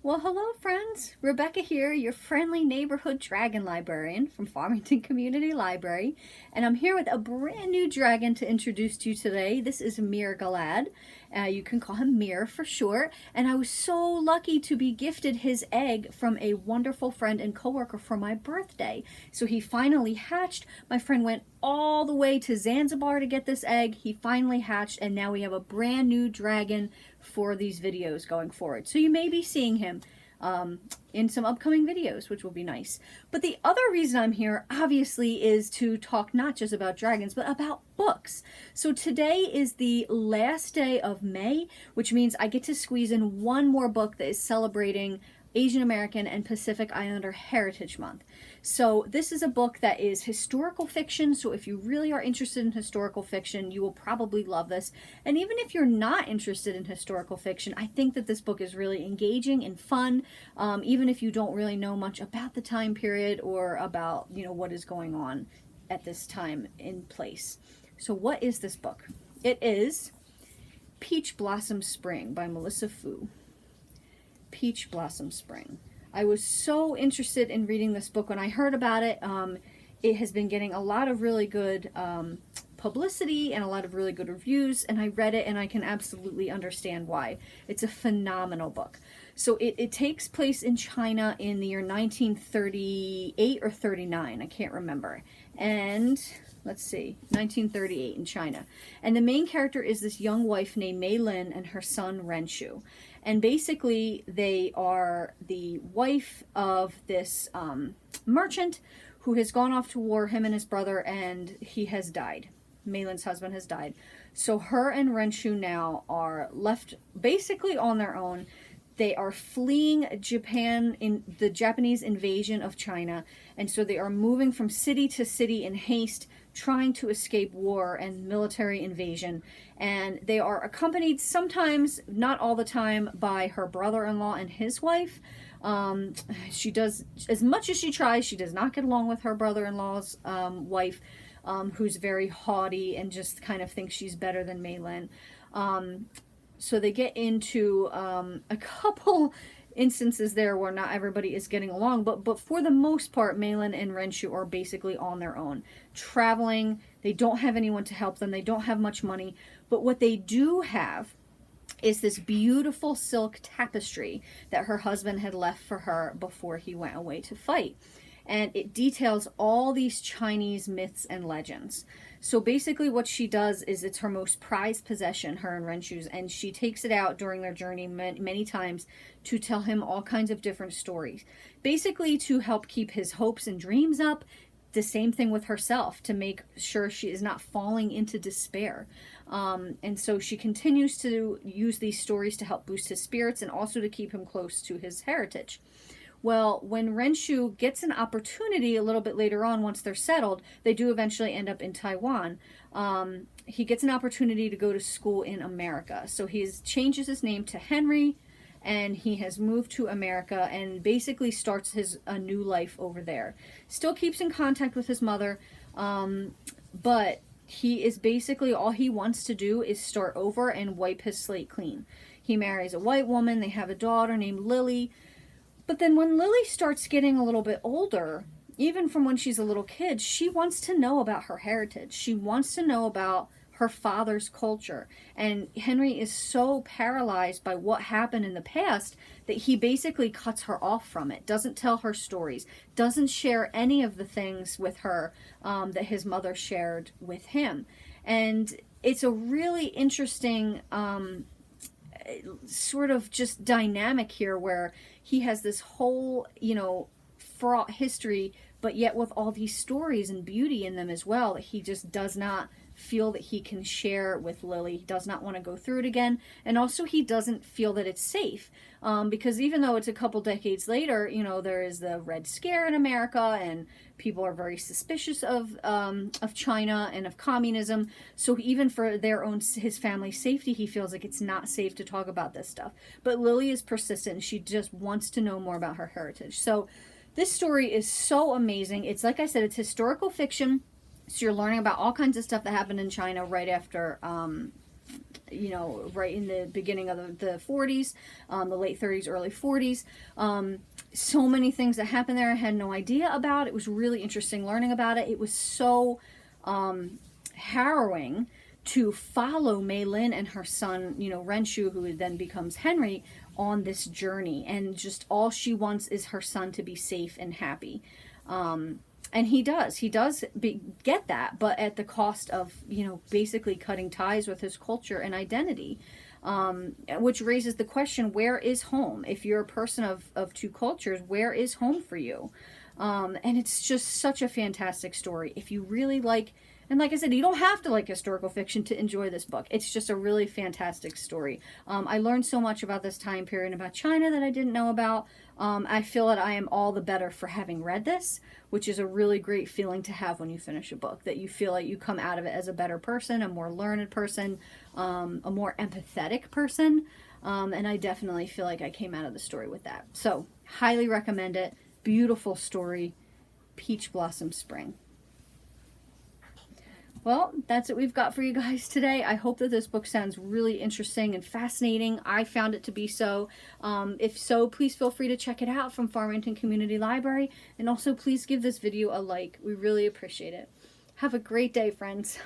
Well, hello, friends. Rebecca here, your friendly neighborhood dragon librarian from Farmington Community Library, and I'm here with a brand new dragon to introduce to you today. This is Mir Galad. You can call him Mir for short, and I was so lucky to be gifted his egg from a wonderful friend and coworker for my birthday. So he finally hatched. My friend went all the way to Zanzibar to get this egg. He finally hatched, and now we have a brand new dragon for these videos going forward. So you may be seeing him in some upcoming videos, which will be nice. But the other reason I'm here, obviously, is to talk not just about dragons, but about books. So today is the last day of May, which means I get to squeeze in one more book that is celebrating Asian American and Pacific Islander Heritage Month. So this is a book that is historical fiction, so if you really are interested in historical fiction, you will probably love this. And even if you're not interested in historical fiction, I think that this book is really engaging and fun, even if you don't really know much about the time period or about, what is going on at this time in place. So what is this book? It is Peach Blossom Spring by Melissa Fu. Peach Blossom Spring. I was so interested in reading this book when I heard about it. It has been getting a lot of really good publicity and a lot of really good reviews, and I read it and I can absolutely understand why. It's a phenomenal book. So it takes place in China in the year 1938 or 39, I can't remember. And let's see, 1938 in China. And the main character is this young wife named Mei Lin and her son Renshu. And basically they are the wife of this merchant who has gone off to war, him and his brother, and he has died. Mei Lin's husband has died. So her and Renshu now are left basically on their own. They are fleeing Japan in the Japanese invasion of China, and so they are moving from city to city in haste, trying to escape war and military invasion. And they are accompanied sometimes, not all the time, by her brother-in-law and his wife. She does, as much as she tries, she does not get along with her brother-in-law's wife, who's very haughty and just kind of thinks she's better than Mei Lin. So they get into a couple instances there where not everybody is getting along, but for the most part, Mei Lin and Renshu are basically on their own, traveling. They don't have anyone to help them. They don't have much money, but what they do have is this beautiful silk tapestry that her husband had left for her before he went away to fight. And it details all these Chinese myths and legends. So basically what she does is, it's her most prized possession, her and Renshu's, and she takes it out during their journey many times to tell him all kinds of different stories. Basically to help keep his hopes and dreams up. The same thing with herself, to make sure she is not falling into despair. And so she continues to use these stories to help boost his spirits and also to keep him close to his heritage. Well, when Renshu gets an opportunity a little bit later on, once they're settled, they do eventually end up in Taiwan. He gets an opportunity to go to school in America. So he changes his name to Henry, and he has moved to America and basically starts a new life over there. Still keeps in contact with his mother, but he is basically, all he wants to do is start over and wipe his slate clean. He marries a white woman. They have a daughter named Lily. But then when Lily starts getting a little bit older, even from when she's a little kid, she wants to know about her heritage. She wants to know about her father's culture. And Henry is so paralyzed by what happened in the past that he basically cuts her off from it, doesn't tell her stories, doesn't share any of the things with her that his mother shared with him. And it's a really interesting sort of just dynamic here, where he has this whole, fraught history, but yet with all these stories and beauty in them as well, that he just does not feel that he can share with Lily. He does not want to go through it again. And also he doesn't feel that it's safe, because even though it's a couple decades later, there is the Red Scare in America, and people are very suspicious of China and of communism. So even for his family's safety, he feels like it's not safe to talk about this stuff. But Lily is persistent. She just wants to know more about her heritage. So this story is so amazing. It's, like I said, it's historical fiction. So you're learning about all kinds of stuff that happened in China right after you know, right in the beginning of the 40s, the late 30s, early 40s. So many things that happened there I had no idea about. It was really interesting learning about it. It was so harrowing to follow Mei Lin and her son, you know, Renshu, who then becomes Henry, on this journey. And just all she wants is her son to be safe and happy. And he does get that, but at the cost of, you know, basically cutting ties with his culture and identity, which raises the question, where is home? If you're a person of two cultures, where is home for you? And it's just such a fantastic story. If you really like, and like I said, you don't have to like historical fiction to enjoy this book. It's just a really fantastic story. I learned so much about this time period, about China, that I didn't know about. I feel that I am all the better for having read this, which is a really great feeling to have when you finish a book, that you feel like you come out of it as a better person, a more learned person, a more empathetic person. And I definitely feel like I came out of the story with that. So, highly recommend it. Beautiful story. Peach Blossom Spring. Well, that's what we've got for you guys today. I hope that this book sounds really interesting and fascinating. I found it to be so. If so, please feel free to check it out from Farmington Community Library. And also, please give this video a like. We really appreciate it. Have a great day, friends.